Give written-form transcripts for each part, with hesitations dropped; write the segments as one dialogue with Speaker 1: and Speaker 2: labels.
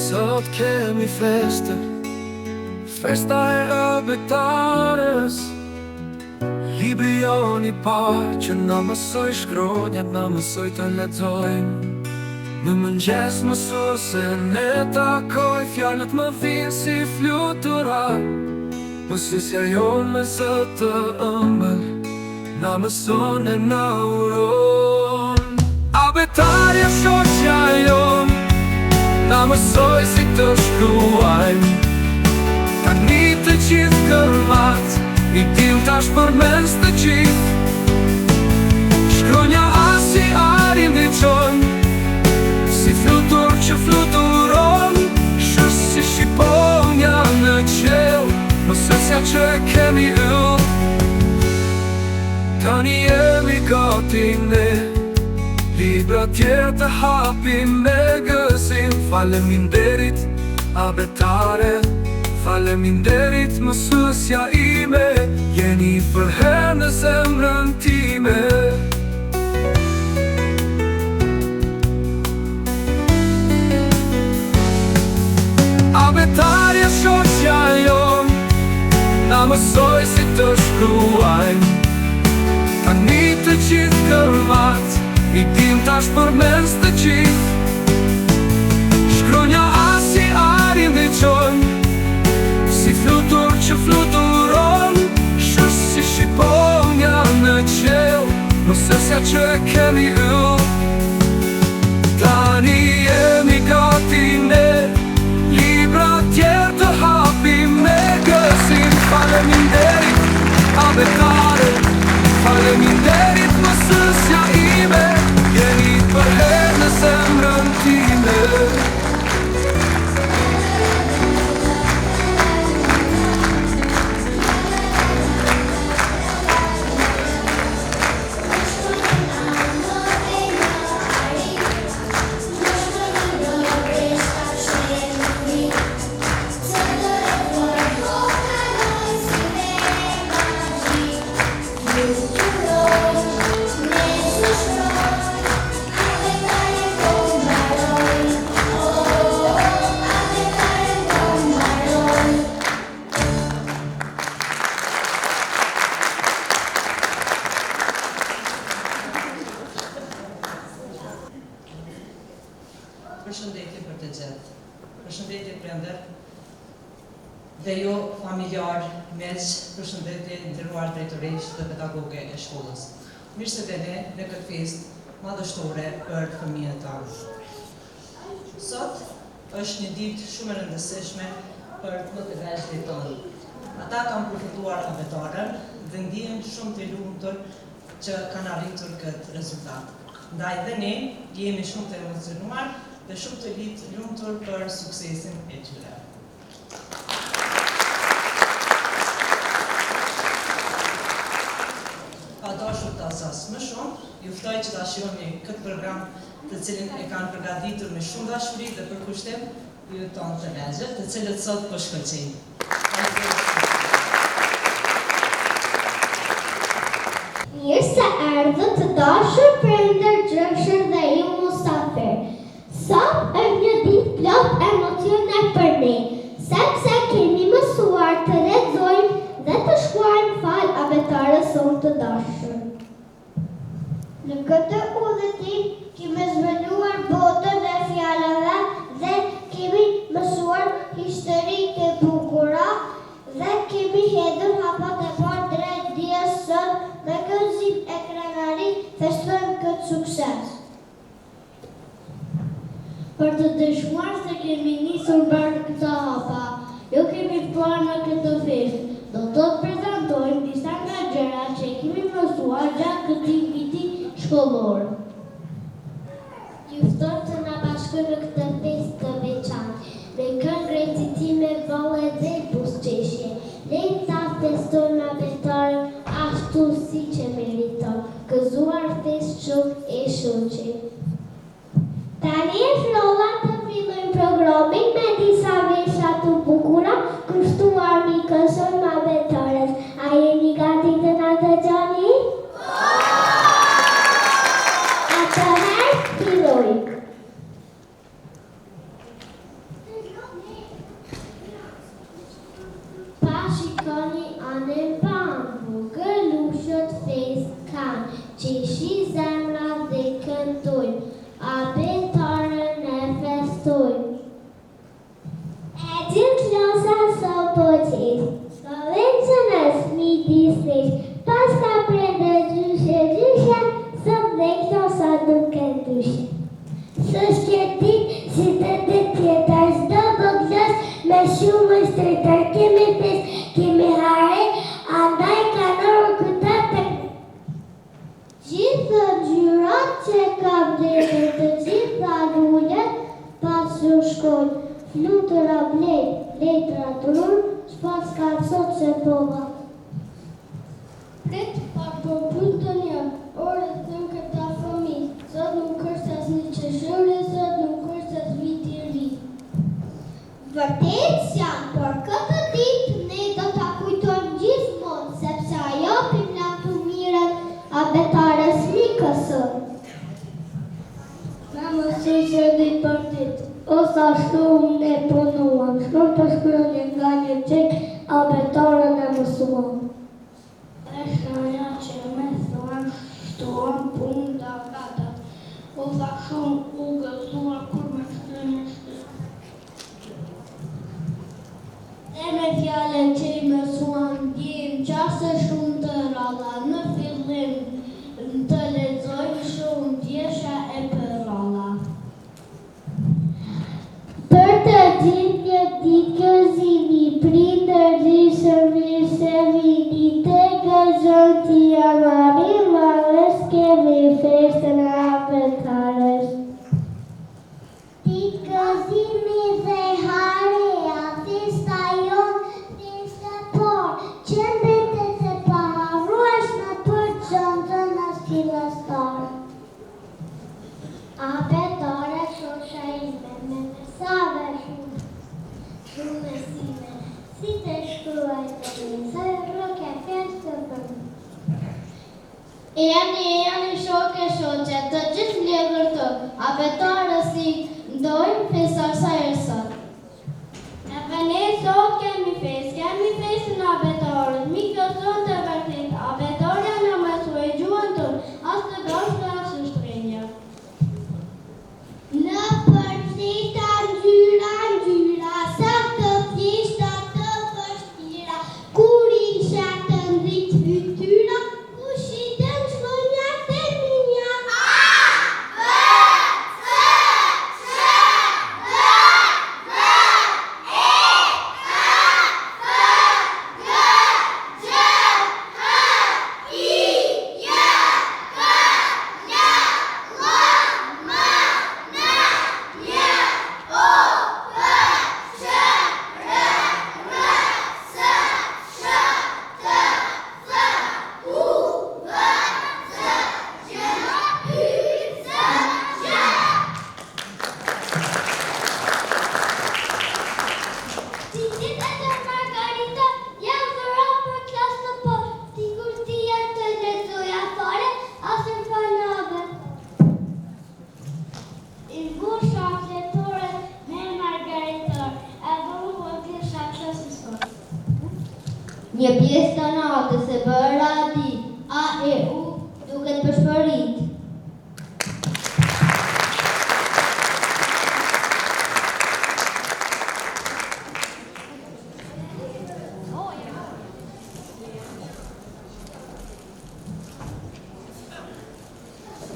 Speaker 1: Sot kemi feste, festa e abetares. Libri joni parë që na mësoj shkronjat, na mësoj të lexojmë. Në mëngjes mësuese ne takoj, fjalët më vinë si flutura. Mësuesja jonë me zë të ëmbël, na mëson e na uron. Abetarja shoqja jonë, na mësoj si të shkruajmë. Tani të gjithë kërmat, i dim tash përmes të gjithë. Shkronja as si arin i qonë, si flutur që fluturon. Shës si shqiponja në qel, mësësja që e kemi yll. Tani jemi gati ne, libra tjerë të hapim me gëzim. Faleminderit abetare, faleminderit mësësja ime, jeni për herë në zemrën time. Abetarja shoqja jonë, na mësoj si të shkruajmë. Tani të gjithë kërmat, i dim tash përmes të gjithë. Shkronja as si arin i qonë, si flutur që fluturon. Shës si shqiponja në qel, mësësja që e kemi yll. Tani jemi gati ne, libra tjerë të hapim me gëzim. Faleminderit abetare, faleminderit mësësja ime, jeni për herë në zemrën time.
Speaker 2: Përshëndetje për të gjithë. Përshëndetje prindër dhe jo familjar, meq, përshëndetje nderuar drejtoresh dhe pedagoge e shkollës. Mirë se vini në këtë festë madhështore për fëmijët tanë. Sot është një ditë shumë e rëndësishme për më të vëllezërit tanë. Ata kanë përfituar abetaren dhe ndihen shumë të lumtur që kanë arritur këtë rezultat. Ndaj dhe ne jemi shumë të emocionuar dhe shumë të lumtur për suksesin e tyre. Pa dashur të asas më shumë, ju ftoj që ta shihoni këtë program të cilin e kanë përgatitur me shumë dashuri dhe për kushtim ju tonë të vegjël, të cilët sot po shkëlqejnë.
Speaker 3: Mirë se erdhët të dashur prindër, gjërshër dhe ju musafir. Sot është një ditë plot emocione për ne, sepse kemi mësuar të lexojmë dhe të shkruajmë fal abetares sonë të dashur. Në këtë udhëtim kemi zhvilluar botën e fjalëve dhe kemi mësuar histori të bukura dhe kemi hedhur hapat e parë drejt dijes sot. Me gëzim e krenari festojmë këtë sukses. Për të dëshmuar se kemi nisur bërë këta hapa, jo kemi parë në këtë festë, do të prezantojmë disa nga gjërat që kemi mësuar gjatë këtij viti shkollor. Ju ftoj të na bashkojmë në këtë festë të veçantë, me këngë recitime, valle dhe buzëqeshje. Le ta festojmë abetaren ashtu si që meriton, gëzuar festë shumë e shoqe. Tani e frolla të fillojmë programin me disa vesha të bukura, kushtuar mikëson ma abetares. A jeni gati të na dëgjoni? Atëherë fillojmë. të ngjyrat që ka vlerë të gjitha lulet pas u shkoj. Flutëra blet, letra drur, shpas ka sot që pova. Prit pa po pyetën jam, orë thën këta fëmi, sot nuk është as një qeshëre, sot nuk është as viti I ri. Vërtet janë, por këtë ditë ne do ta kujtojmë gjithmonë, sepse ajo pimla të mirën a betares mikësën. Na mësoj që ditë për ditë, ose ashtu ne punuam, shkëm të shkronje nga një qek, a betarën e mësuam. Eshte aja që me thuan, shtuam punë da gata, u tha shumë u gëzuar kur me shkronje shtë. E me fjallën që I mësuan djem qase shumë të ralla, në fillim të lexojmë shumë djesha e për ralla. Për të gjithë një ditë gëzimi, prindër gjishëm se vini, të gëzën të janari, marrës kemi festën e apetares. Ti gëzimi dhe hareja, festa jon, festa por, që mbetet e paharrueshme për gjëndën as filastar. Apetare shosha ime, me mesave shumë mesime, si të shkruaj të një, se rroke festë për më. Jani shoke shoqe, të gjithë mlegër të, apetare si ndojmë festar sa e sot. Edhe ne sot kemi festë në apetarët, mi këson të vërtet, apetarja në mësoj gjuhën tënë, as të doshtë as të shtrenja. Në përcita ngjyra, sa të thjeshta të vështira, kur isha të ndrit fytyra, kush I dën shkronjat e minja. A, B, C, Q, D, V, E, K, F, G, Gj, H, I, J, K, L, M, N, J, O, P, Q, R, S, Sh, T, F, U, V, Z, Gj, Y, Z, Gj. Cincit e të Margarita, jam dhura për klasë të po, ti kur ti jetë të lezoja fare, asër fanave. I zbur shafletore me Margaritor, e vëmë po të shaflet si sot. Një pjesë të natës e bëra di, A, E, U, duket përshpërit.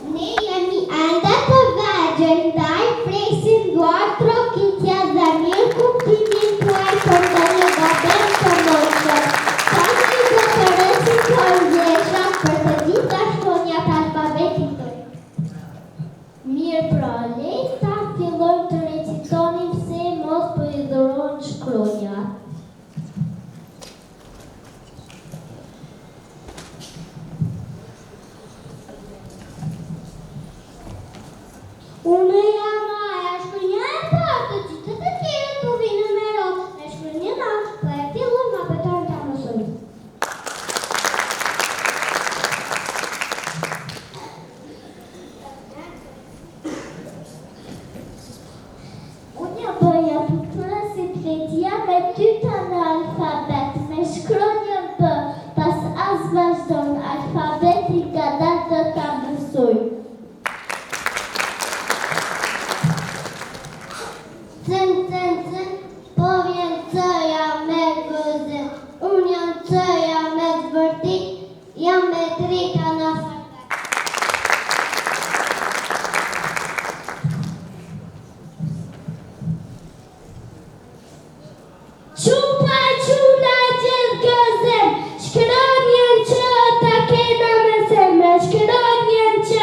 Speaker 3: Ne jemi ende të vegjël, ndaj presim duar trokitja dhe mirë kuptimin tuaj për ndonjë gabim të moshe. Tani do të recitojmë letrat për të gjitha shkronjat alfabetit. Mirë pra, lejta fillojmë të recitonim se mos po I dhurohen shkronjat. Unë jam Maja, shkronja e parë, të gjithë të tjerë të vinë me radhë, me shkronjën A, po e fillojmë apetarën ta mësojmë. Unë bëja përpërasit vetja me dyta në alfabet, me shkronjën B, pas as vazhdon alfabetin ka dalë të ta mësojmë. Zën, po vjen C-ja me gëzë, unë jam C-ja me zvërtit, jam me drita në alfabet. Qupa quna gjithë gëzëm, shkronjen që ta kena me zemre, shkronjen që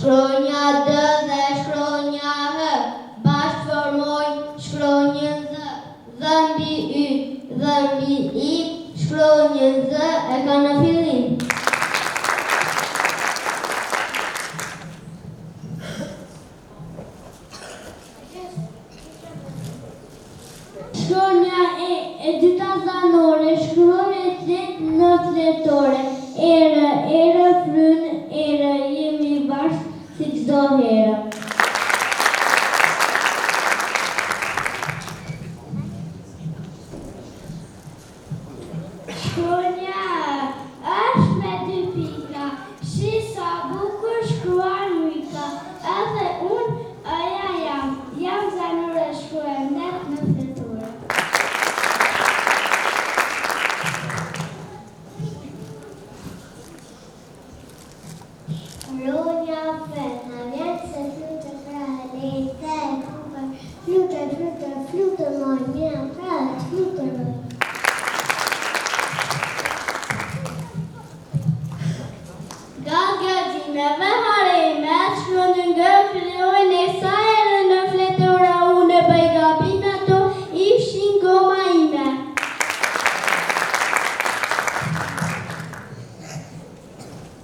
Speaker 3: Shkronja D dhe shkronja H bashkë formojnë shkronjën Z. Dhe mbi Y dhe mbi I, shkronjën Z e ka në fillim. Shkronja E dyta zanore, shkronja C në fletore. Erë, frynë, jemi bashkë si çdo herë. Shkronja është me 2 pika, shi sa bukur shkruar mujka, edhe unë aja jam zanore shkruar net në fletore. Shkronja F, na vjen se flutë krahë, flutë më një krahë, flutë më. Gazimeve hareme, shkronjën G fillojnë e sa herë në fletore unë e bëj gabime ato ishin goma ime.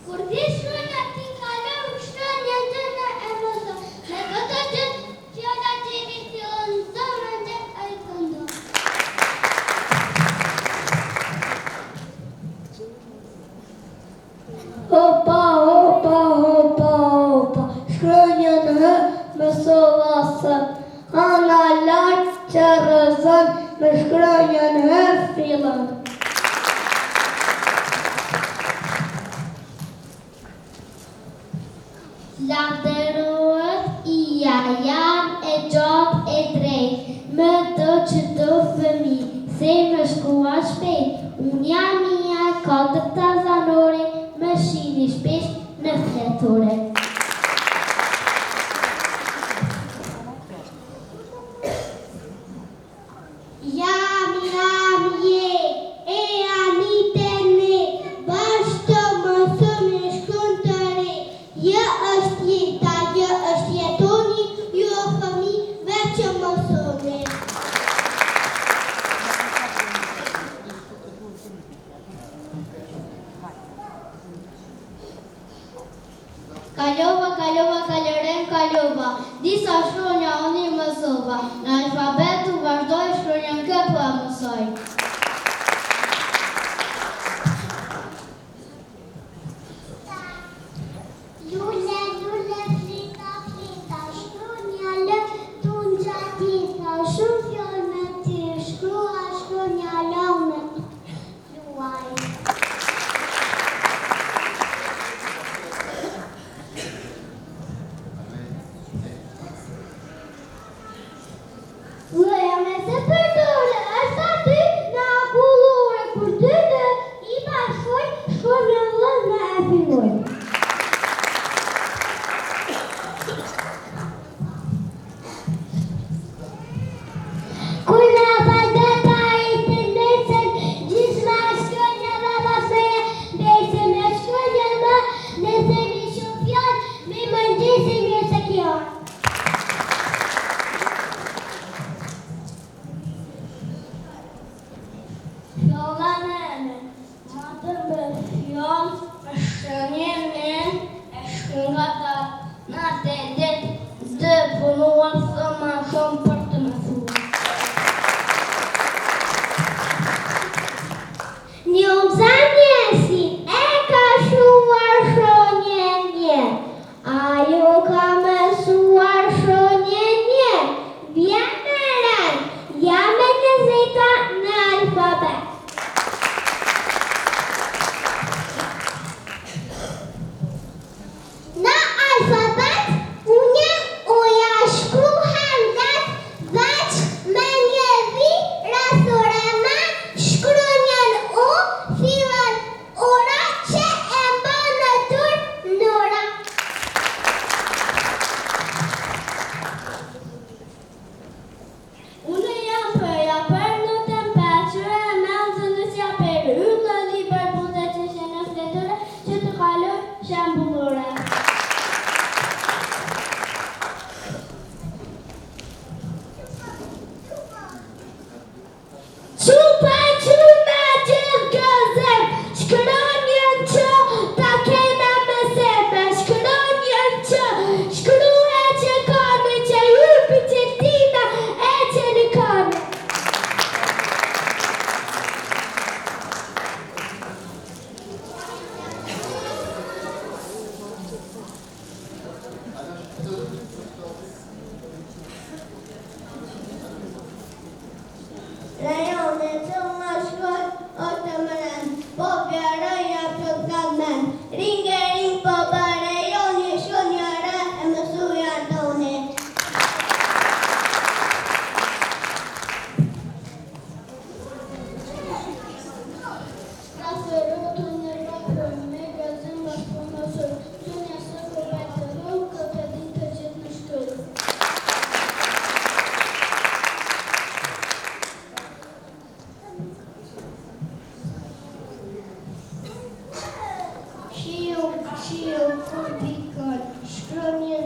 Speaker 3: Kur di shkronja ti kalon shkronja D në emozon, me këtë gjë fjalla qeni fillon zonën dhe a i këndon. Hopa, shkronjën H me sovasën, ana lartë që rëzën me shkronjën H fillën. Lavderohet ija, jam e gjatë e drejtë, me të që të fëmi, se me shkua shpejt, unë jam ija katërta zanore, me shini shpesh në fletore. Jam je, e anite ne, bashkë të mësëm në shkën të re. Jë është jeta, jë është jetoni, jo fëmi veç që mësone. Kalova, disa shkronja unë i mësova, në alfabetu vazhdoj shkronjën K po e mësoj. Lule, flita, shkronja L, tunë gjatita, shumë fjallë me ty, shkrua shkronja L me luaj. Loja me se përdore, është aty në akullore, kur ty dhe i bashkoj, shkronja L me e filloj. Kur në pandeta i të nesën, gjithma shkronja dhe baseja, bejse me shkronja dhe nëse mi shumë fjallë, mi më njësi një se kjo. Fjolla nene, matër me fjollë, me shkronjen men, e shkronga ta, na të dit, dë punuar së ma shumë për të me thu. Njëm zanjesin e ka shuar shkronjen nje, ajo ka mësuar shkronjen nje, vjen me ren, jam e në zeta në alfabet. Në alfabet, unë o ja shkruhem net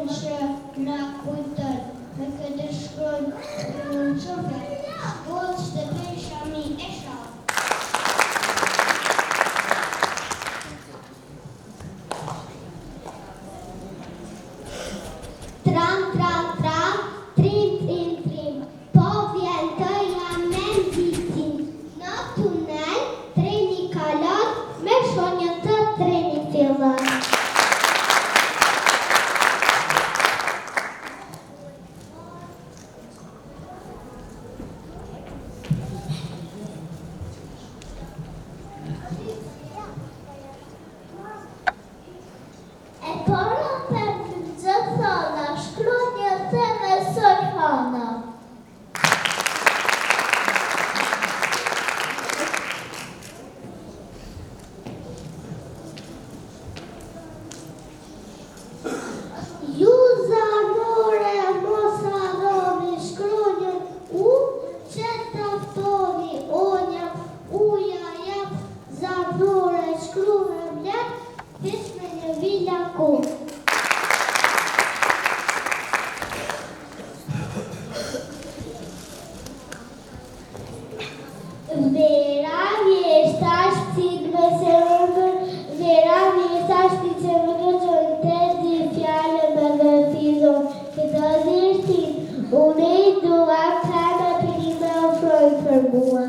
Speaker 3: që na kujton, me këtë shkruajmë në çofe, shkollë shtëpi Shami e Shah. Tram, tram, tram, trim, trim, trim, po vjen të jam me vitin. Në tunel, treni kalon, me shonjën të treni fillon. E para për të gjithona, shkronjë të me sërhana. Ju zanore mos harroni shkronjën u, që taftoni onja, uja jap, zanore shkruhem lek, hiç me një vila ku. Vera mjesta shtit me se rëmër, vera mjesta shtit se më gëgjën të di fjallë me gëfizon, këtë dhirtin, unë i dua ka me prime ofrojnë për mua.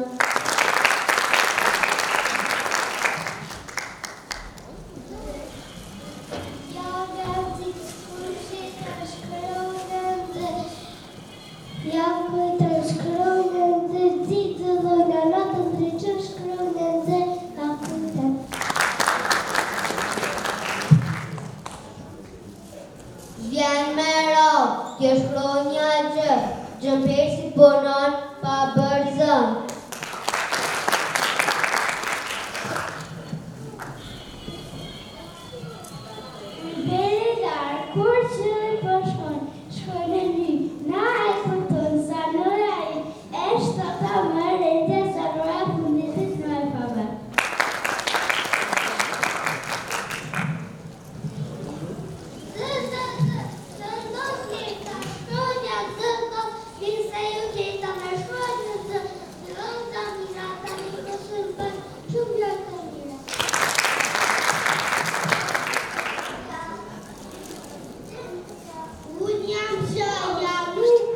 Speaker 3: Ja kujtë shkronën dhe ditë dhe nga natën dhe që shkronën dhe ka kujtë. Vjen me ro, kjo shkronja gjë, gjëmpesi punon pa bërzën. Veri larë, kur që i përshkon, shkon e një, na e fërton, zanora i, e shtata më rejtë, zanora funditit në e fame. Zëndot njëta, shkronja zëndot, vinë se ju qeta me shkronja zëndot, mirata një kësën për shumë lërë të mire. Unë jam shëja, nuk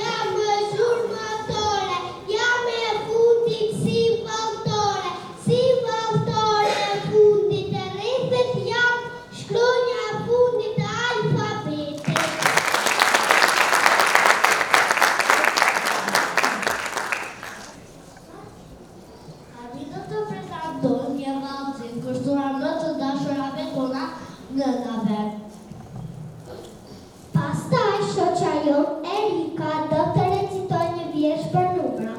Speaker 3: jam zhurmatore, jam e fundit si valtore fundit e rrethët jam shkronja e fundit e alfabetit. Arritë të prezantoj një valcin, kështuar më të dashurave tona nënave. Pastaj shoqja jon Erika do të recitoj një vjersh për numra.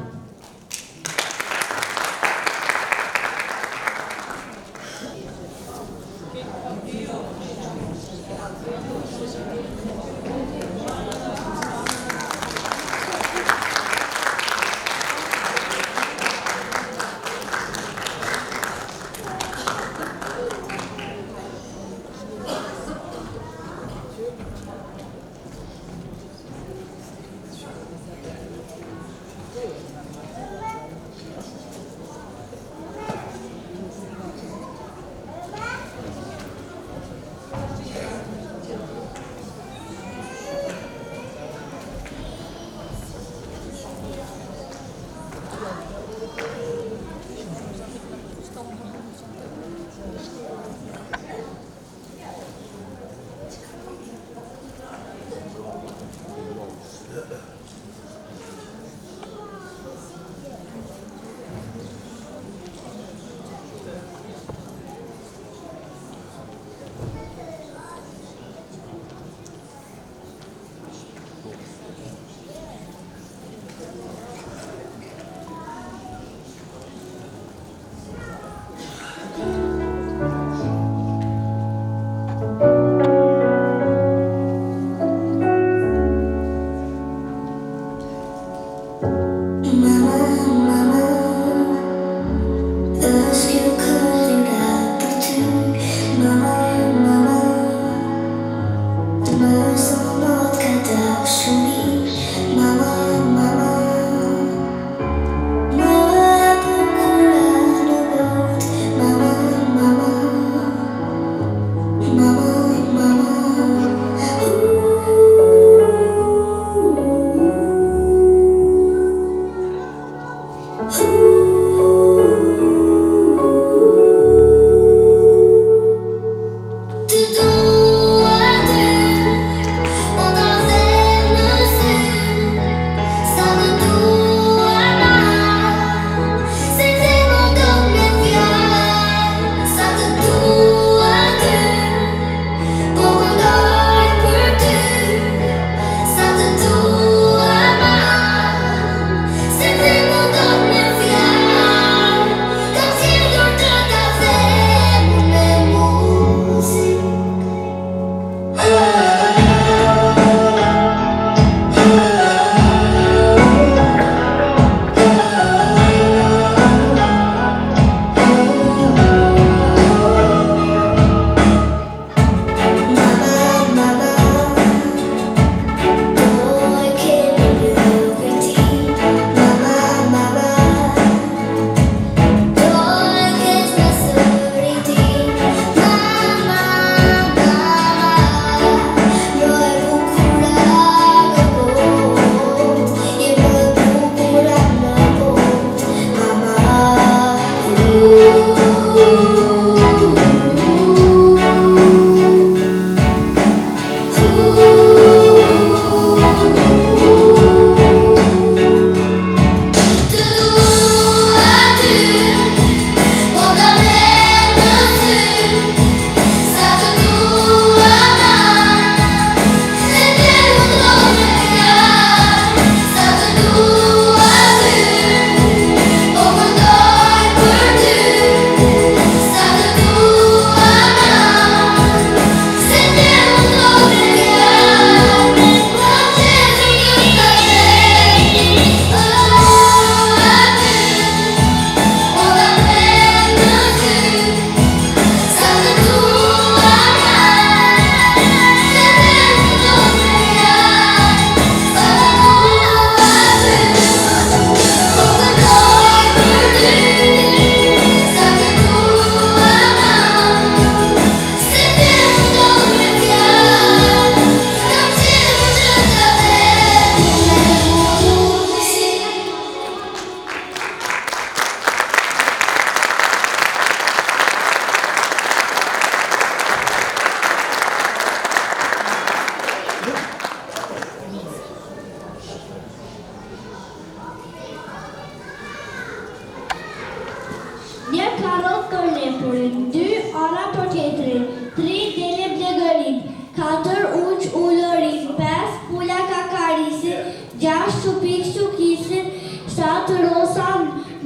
Speaker 3: 6 shupik shukisin, 7 rosa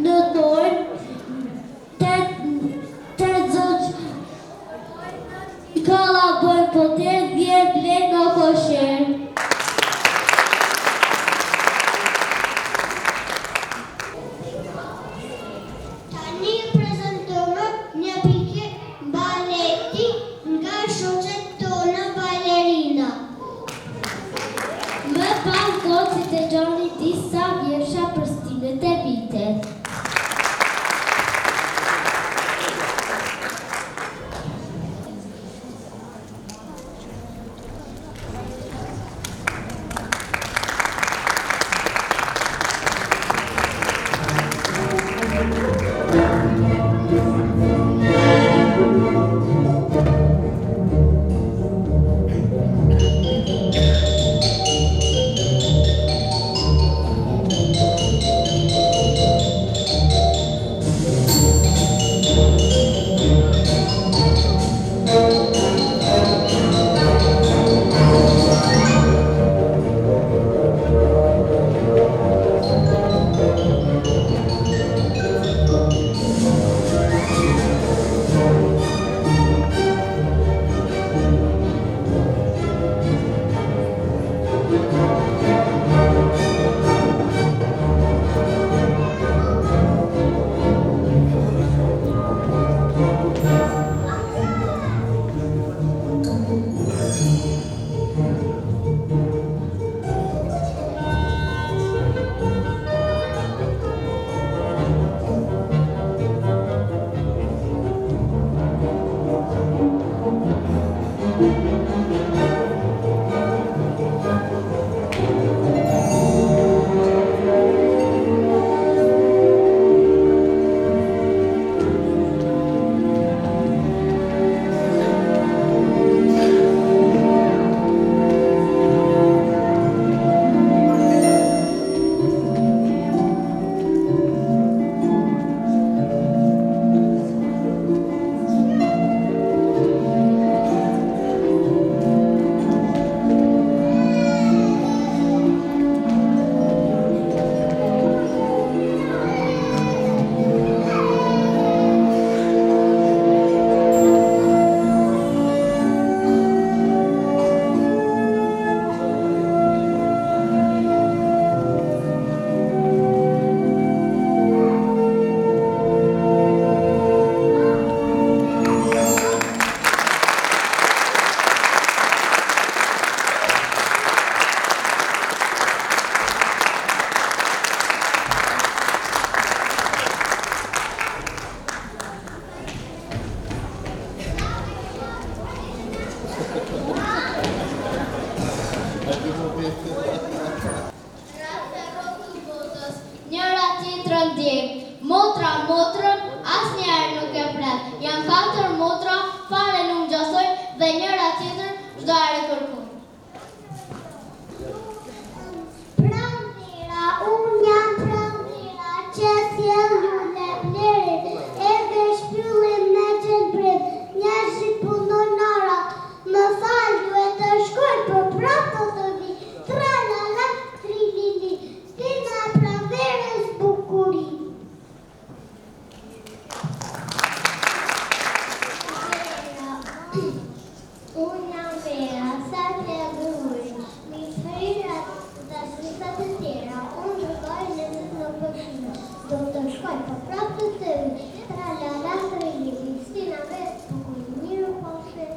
Speaker 3: në dorë, 8 zogj kalla bën poter, 10 blek në kosher. Tani prezentojmë një pikë baleti nga shoqet tona balerina. Më pas gocit e gjoni disa vjersha për stilet e vitet. Njëra tjetrën ndjek, motra motrën asnjëherë nuk e pret. Janë 4 motra, fare nuk ngjasojnë dhe njëra tjetrën çdo herë kërkojnë. Pranvera, unë jam pranvera, që sjell lule vleri, edhe shpyllin me gjelbrim, njerëzit punojnë narat, më fal duhet të shkoj për prapë të vi, tralala, trilili, stina pranverës bukuri. Unë jam vera, sa të guri, mi frirat dhe shritat e tjera, unë gjëgoj në të në përshina, do të shkoj për prapë të tëvi, tralala, trilili, stina vetë bukuri, miru poshe.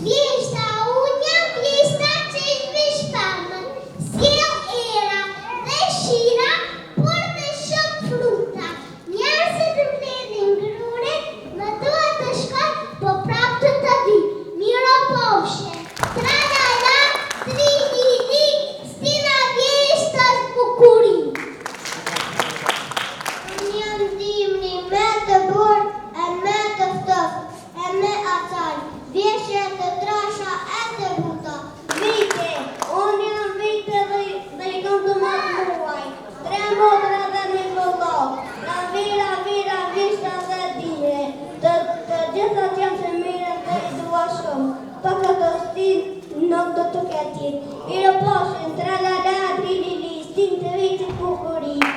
Speaker 3: Vjeshta, unë jam vjeshta që i vishpamën, sjell era dhe shira, por dhe shumë fruta. Njerëzit vledhin grurin, më duhet të shkoj, po prapë të vi, miro poshe. Tralala, trilili, stina vjeshtas bukuri. Unë jam dimri me të burë, e me të ftoftë, e me acar, vjeshje të trasha e të buta. Vite, unë jam vite dhe i kam të matë muaj, 3 motra dhe një vëllohë, vira, vishta dhe dire, të gjitha që janë se mire dhe i dua shumë, nuk do të ketë jetë. Miro poshin, tralala, trilili, stin të vitit bukuri.